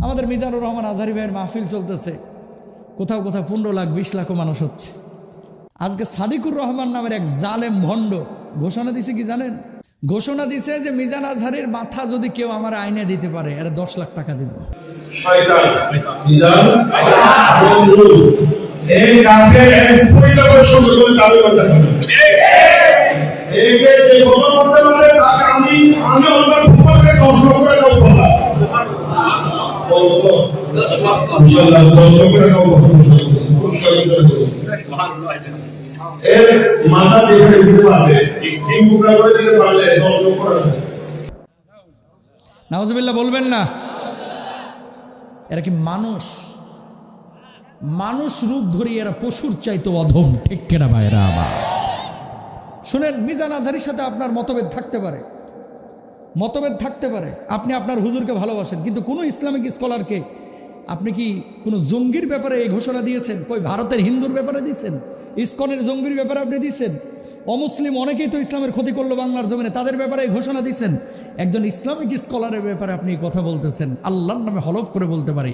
আমাদের মিজানুর রহমান আজহারী ভাইয়ের মাহফিল চলতেছে, কোথাও কোথাও 15 লাখ 20 লাখও মানুষ হচ্ছে। আজকে সাদিকুর রহমান নামের এক জালেম ভণ্ড ঘোষণা দিছে কি জানেন? ঘোষণা দিছে যে মিজান আজহারীর মাথা যদি কেউ আমার আইনে দিতে পারে এর 10 লাখ টাকা দিব। শয়তান মিজান বন্ধু এই কাকে এক কোটি টাকা সুন্দর করে দাবি করতে হবে। এই যে কথা বলতে পারে তাকে আমি ওনার উপরে কষ্ট করে দেব বলা বলতো ইনশাআল্লাহ কষ্ট করে দেব এর মাথা দিয়ে দিতে পারবে তিন টুকরা করে দিতে পারলে কষ্ট করে নাউজুবিল্লাহ বলবেন না? এরা কি মানুষ? মানুষ রূপ ধরি এরা পশুর চাইতে অধম, ঠিক কিনা ভাইরা আমার? শুনেন, মিজান আজহারীর সাথে আপনার মতভেদ থাকতে পারে, আপনি আপনার হুজুরকে ভালোবাসেন, কিন্তু কোনো ইসলামিক স্কলারকে আপনি কি কোনো জঙ্গির ব্যাপারে এই ঘোষণা দিয়েছেন? কই ভারতের হিন্দুর ব্যাপারে দিয়েছেন? ইসকনের জঙ্গির ব্যাপারে আপনি দিয়েছেন? অমুসলিম অনেকেই তো ইসলামের ক্ষতি করলো বাংলার জমিনে, তাদের ব্যাপারে এই ঘোষণা দিয়েছেন। একজন ইসলামিক স্কলারের ব্যাপারে আপনি কথা বলতেছেন। আল্লাহর নামে হলফ করে বলতে পারি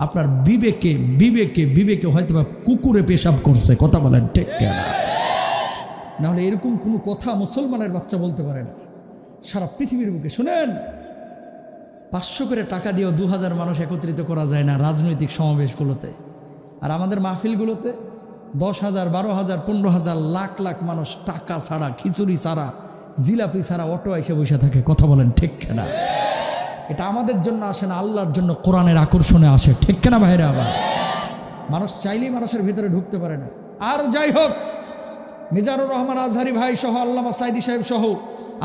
আপনার বিবেকে হয়তো বা কুকুরে পেশাব করছে। কথা বলেন ঠিক কিনা? নাহলে এরকম কোনো কথা মুসলমানের বাচ্চা বলতে পারে না সারা পৃথিবীর বুকে। শুনেন, 500 করে টাকা দিয়েও 2000 মানুষ একত্রিত করা যায় না রাজনৈতিক সমাবেশগুলোতে, আর আমাদের মাহফিলগুলোতে 10,000 12,000 15,000 লাখ লাখ মানুষ টাকা ছাড়া, খিচুড়ি ছাড়া, জিলাপি ছাড়া অটো এসে বসে থাকে। কথা বলেন ঠিক কিনা? এটা আমাদের জন্য আসে না, আল্লাহর জন্য কোরআনের আকর্ষণে আসে, ঠিক কিনা ভাইরা? আবার মানুষ চাইলেই মানুষের ভিতরে ঢুকতে পারে না। আর যাই হোক, মিজানুর রহমান আজহারী ভাই সহ, আল্লামা সাইদি সাহেব সহ,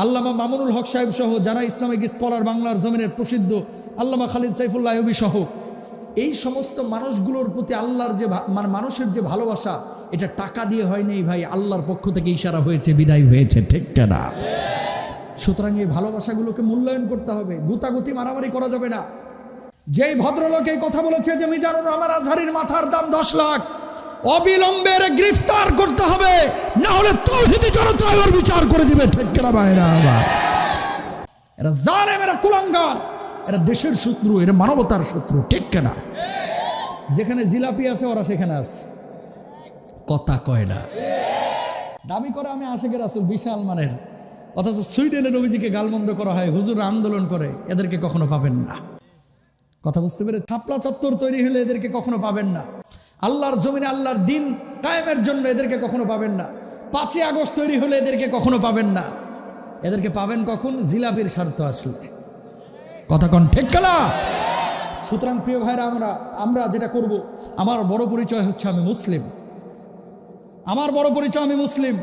আল্লামা মামুনুল হক সাহেব সহ, যারা ইসলামিক স্কলার বাংলার জমিনের প্রসিদ্ধ, আল্লামা খালিদ সাইফুল্লাহ আইয়ুবী সহ, এই সমস্ত মানুষগুলোর প্রতি আল্লাহর যে মানুষের যে ভালোবাসা, এটা টাকা দিয়ে হয় নাই ভাই, আল্লাহর পক্ষ থেকে ইশারা হয়েছে, বিদায় হয়েছে, ঠিক কিনা? সুতরাং এই ভালোবাসাগুলোকে মূল্যায়ন করতে হবে, গুতাগুতি মারামারি করা যাবে না। যেই ভদ্রলোক এই কথা বলেছে যে মিজানুর রহমান আজহারীর মাথার দাম 10 লাখ, অবিলম্বে গ্রেফতার করতে হবে, না হলে তৌহিদি জনতা এর বিচার করে দিবে, ঠিক কিনা ভাইরা? এরা জালেম, এরা কুলাঙ্গার, এরা দেশের শত্রু, এরা মানবতার শত্রু, ঠিক কিনা? যেখানে জিলাপি আছে ওরা সেখানে আছে, কথা কয় না। দাবি করে আমি আশিকের রাসূল, বিশাল মানের, অথচ সুইডেনের নবীজিকে গালমন্দ করা হয়, হুজুর আন্দোলন করে, এদেরকে কখনো পাবেন না। কথা বুঝতে পেরে? থাপলা চত্বর তৈরি হলে এদেরকে কখনো পাবেন না। আল্লাহর জমিনে আল্লাহর দিন কায়েমের জন্য এদেরকে কখনো পাবেন না। 5ই আগস্ট তৈরি হলে এদেরকে কখনো পাবেন না। এদেরকে পাবেন কখন? জিলাপির স্বার্থ আসলে। কথা কন ঠিক কিনা? সুতরাং প্রিয় ভাইরা, আমরা যেটা করব, আমার বড় পরিচয় হচ্ছে আমি মুসলিম। আমার বড় পরিচয় আমি মুসলিম।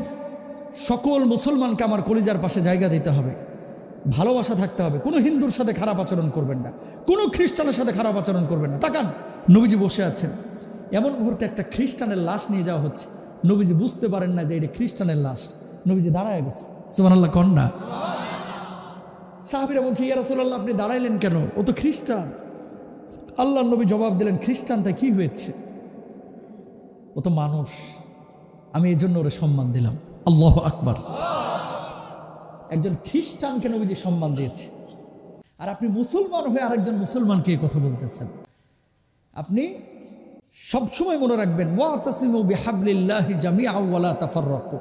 সকল মুসলমানকে আমার কলিজার পাশে জায়গা দিতে হবে, ভালোবাসা থাকতে হবে। কোনো হিন্দুর সাথে খারাপ আচরণ করবেন না, কোনো খ্রিস্টানের সাথে খারাপ আচরণ করবেন না। তাকান, নবীজি বসে আছেন, এমন মুহূর্তে একটা খ্রিস্টানের লাশ নিয়ে যাওয়া হচ্ছে, নবীজি বুঝতে পারেন না যে এটা খ্রিস্টানের লাশ, নবীজি দাঁড়ায় গেছে। সুবহানাল্লাহ কন না? সাহাবীরা বলছে, ইয়া রাসূলুল্লাহ আপনি দাঁড়াইলেন কেন? ও তো খ্রিস্টান। আল্লাহর নবী জবাব দিলেন, খ্রিস্টান তাই কি হয়েছে? ও তো মানুষ, আমি এই জন্য ওরে সম্মান দিলাম। আল্লাহু আকবার। একজন খ্রিস্টানকে নবীজি সম্মান দিয়েছে, আর আপনি মুসলমান হয়ে আরেকজন মুসলমানকে এই কথা বলতেছেন। আপনি সবসময় মনে রাখবেন, ওয়াতাসিমু বিহাবলিল্লাহি জামিআন ওয়া লা তাফাররাকু।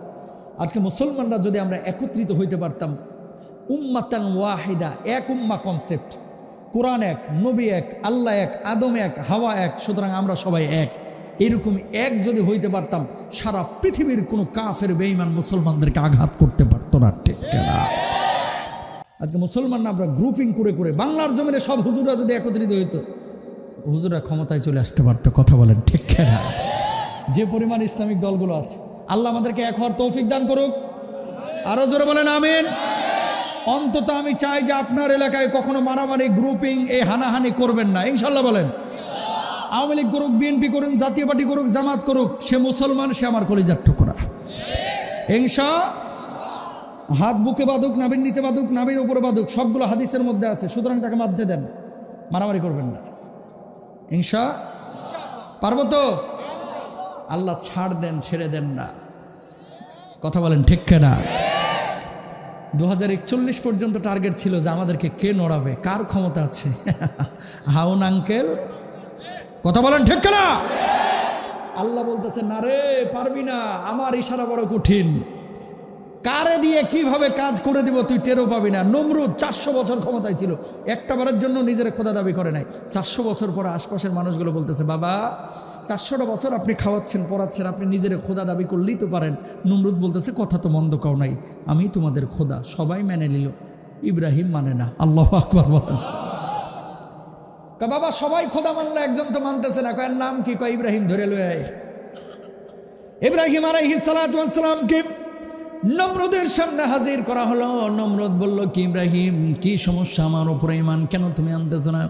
আজকে মুসলমানরা যদি আমরা একত্রিত হইতে পারতাম, উম্মাতান ওয়াহিদা, এক উম্মা কনসেপ্ট, কোরআন এক, নবী এক, আল্লাহ এক, আদম এক, হাওয়া এক, সুতরাং আমরা সবাই এক, এরকম এক যদি হইতে পারতাম, সারা পৃথিবীর কোনো কাফের বেঈমান মুসলমানদেরকে আঘাত করতে পারতো না, ঠিক কিনা? আজকে মুসলমানরা আমরা গ্রুপিং করে করে, বাংলার জমিনে সব হুজুররা যদি একত্রিত হইতো, হুজুররা ক্ষমতায় চলে আসতে পারতো। কথা বলেন ঠিক কিনা? যে পরিমাণ ইসলামিক দলগুলো আছে, আল্লাহ আমাদেরকে এক হওয়ার তৌফিক দান করুক। আরো জোরে বলেন আমিন। অন্তত আমি চাই যে আপনার এলাকায় কখনো মারামারি, গ্রুপিং, এই হানাহানি করবেন না, ইনশাল্লাহ বলেন। আওয়ামী লীগ করুক, বিএনপি করুক, জাতীয় পার্টি করুক, জামাত করুক, সে মুসলমান, সে আমার কলিজার টুকরা। হাত বুকে বাঁধুক, নাভির নিচে বাঁধুক, নাভির উপরে বাঁধুক, সবগুলো হাদিসের মধ্যে আছে, সুতরাং তাকে বাঁধতে দেন, মারামারি করবেন না। পারবো তো? আল্লাহ ছাড় দেন, ছেড়ে দেন না। কথা বলেন ঠিক কিনা? 2041 পর্যন্ত টার্গেট ছিল যে আমাদেরকে কে নড়াবে, কার ক্ষমতা আছে। হাউন আঙ্কেল, কথা বলেন ঠিক কিনা? আল্লাহ বলতেছে না রে, পারবি না, আমার ইশারা বড় কঠিন, কারে দিয়ে কিভাবে কাজ করে দিব তুই টেরও পাবি না। নমরুদ 400 বছর ক্ষমতায় ছিল, একটা বারের জন্য নিজের খোদা দাবি করে নাই। 400 বছর পরে আশপাশের মানুষগুলো বলতেছে, বাবা 400টা বছর আপনি খাওয়াচ্ছেন পড়াচ্ছেন, আপনি নিজের খোদা দাবি করলেই তো পারেন। নমরুদ বলতেছে, কথা তো মন্দ কাও নাই, আমি তোমাদের খোদা। সবাই মেনে নিল, ইব্রাহিম মানে না। আল্লাহু আকবার বলেন। বাবা সবাই খোদা মানলে একজন তো মানতেছে না, কয়ের নাম কি? কয় ইব্রাহিম। ধরে লয়ে ইব্রাহিম আলাইহিস সালাতু ওয়াস সালামকে নমরুদের সামনে হাজির করা হলো। নমরুদ বলল, কি ইব্রাহিম, কি সমস্যা, আমার উপরে ঈমান কেন তুমি আনতেছ না?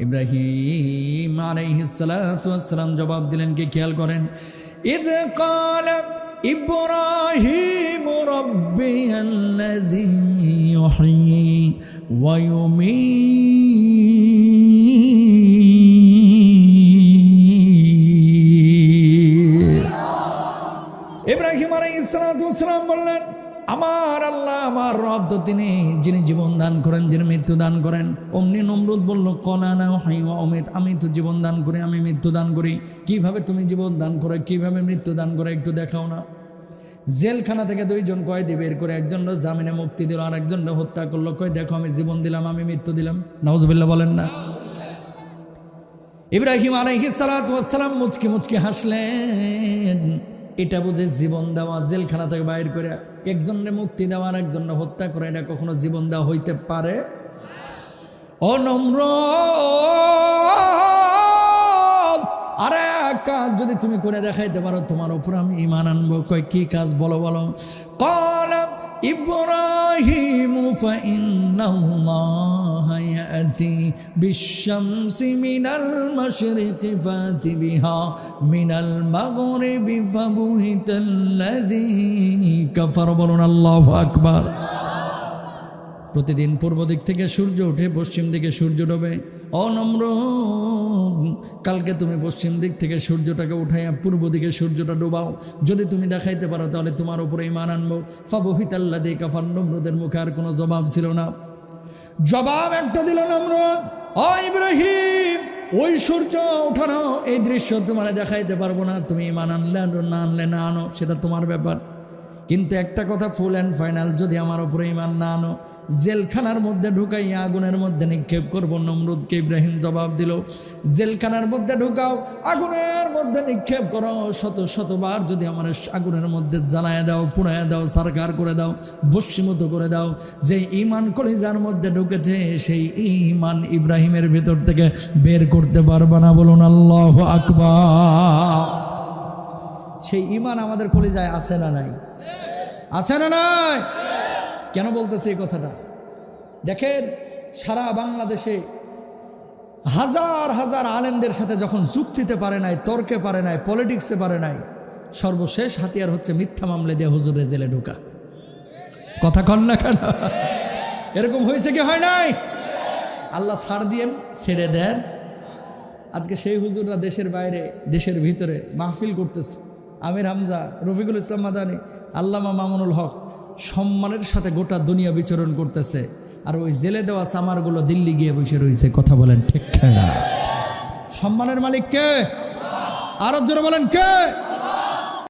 ইব্রাহিম আলাইহিস সালাতু ওয়াস সালাম জবাব দিলেন, কি খেয়াল করেন, ইদ ক্বালা ইব্রাহিম রাব্বিয়াল্লাযী ইউহয়ী ওয়া ইউমীত। ইব্রাহিম আলাইহিস সালাতু ওয়াস সালাম বললেন, আমার আল্লাহ, আমার রব তো তিনি, যিনি জীবন দান করেন, যিনি মৃত্যু দান করেন। অমনি নমরুদ বলল, কলানা হাই ওয়া উমিত, আমি তো জীবন দান করি, আমি মৃত্যু দান করি। কিভাবে তুমি জীবন দান করে, কিভাবে মৃত্যু দান করে একটু দেখাও না। জেলখানা থেকে 2 জন কয়েদি বের করে একজন জামিনে মুক্তি দিল, আর একজন হত্যা করলো। কয় দেখো, আমি জীবন দিলাম, আমি মৃত্যু দিলাম। নাউজুবিল্লাহ বলেন না। ইব্রাহিম আলাইহিস সালাতু ওয়াস সালাম মুচকি মুচকি হাসলেন। এটা বুঝে জীবন দেওয়া, জেলখানা থেকে বাইর করে একজনের মুক্তি দেওয়া আর একজনের হত্যা করে, এটা কখনো জীবন দেওয়া হইতে পারে? ও নমরুদ, আরে কাজ যদি তুমি করে দেখাইতে পারো, তোমার উপর আমি ঈমান আনবো। কয় কি কাজ, বলো বলো। ক্বালা ইব্রাহিম ফাইন্নাল্লাহা ইয়াতি বিশ-শামসি মিনাল মাশরিকি ফাতি বিহা মিনাল মাগরিবি ফাবুহিতাল্লাযী কাফার। বলুন আল্লাহু আকবার। প্রতিদিন পূর্ব দিক থেকে সূর্য উঠে পশ্চিম দিকে সূর্য ডোবে। ও নমরুদ, কালকে তুমি পশ্চিম দিক থেকে সূর্যটাকে উঠাইয়া পূর্ব দিকে সূর্যটা ডোবাও। যদি তুমি দেখাইতে পারো তাহলে তোমার উপরে ঈমান আনবো। ফাবুহিতাল্লাযী কাফার। নমরুদের মুখে আর কোনো জবাব ছিল না। জবাব একটা দিল নমরুদ, ও ইব্রাহিম, ওই সূর্য ওঠানো এই দৃশ্য তোমার দেখাইতে পারবো না। তুমি ঈমান আনলে না আনলে না আনো, সেটা তোমার ব্যাপার। কিন্তু একটা কথা ফুল অ্যান্ড ফাইনাল, যদি আমার উপরে ঈমান না আনো, জেলখানার মধ্যে ঢুকাইয়া আগুনের মধ্যে নিক্ষেপ করব। নমরুদকে ইব্রাহিম জবাব দিল, জেলখানার মধ্যে ঢুকাও, আগুনের মধ্যে নিক্ষেপ করো, শত শতবার যদি আমার আগুনের মধ্যে জ্বালায় দাও, পুড়ায় দাও, সারকার করে দাও, বশীভূত করে দাও, যে ঈমান কলিজার মধ্যে ঢুকেছে সেই ঈমান ইব্রাহিমের ভিতর থেকে বের করতে পারবে না। বলুন আল্লাহু আকবার। সেই ঈমান আমাদের কলিজায় আছে না নাই? আছে না নাই? কেন বলতেছে এই কথাটা? দেখেন, সারা বাংলাদেশে হাজার হাজার আলেমদের সাথে যখন যুক্তিতে পারে নাই, তর্কে পারে নাই, পলিটিক্সে পারে নাই, সর্বশেষ হাতিয়ার হচ্ছে মিথ্যা মামলা দিয়ে হুজুরে জেলে ঢোকা। কথা কন না কেন? এরকম হয়েছে কি হয় নাই? আল্লাহ ছাড় দিয়েন, ছেড়ে দেন। আজকে সেই হুজুররা দেশের বাইরে, দেশের ভিতরে মাহফিল করতেছে। আমির হামজা, রফিকুল ইসলাম মাদানী, আল্লামা মামুনুল হক সম্মানের সাথে গোটা দুনিয়া বিচরণ করতেছে, আর ওই জেলে দেওয়া চামারগুলো দিল্লি গিয়ে বসে রয়েছে। কথা বলেন ঠিক না? সম্মানের মালিক কে? আরো জোরে বলেন কে?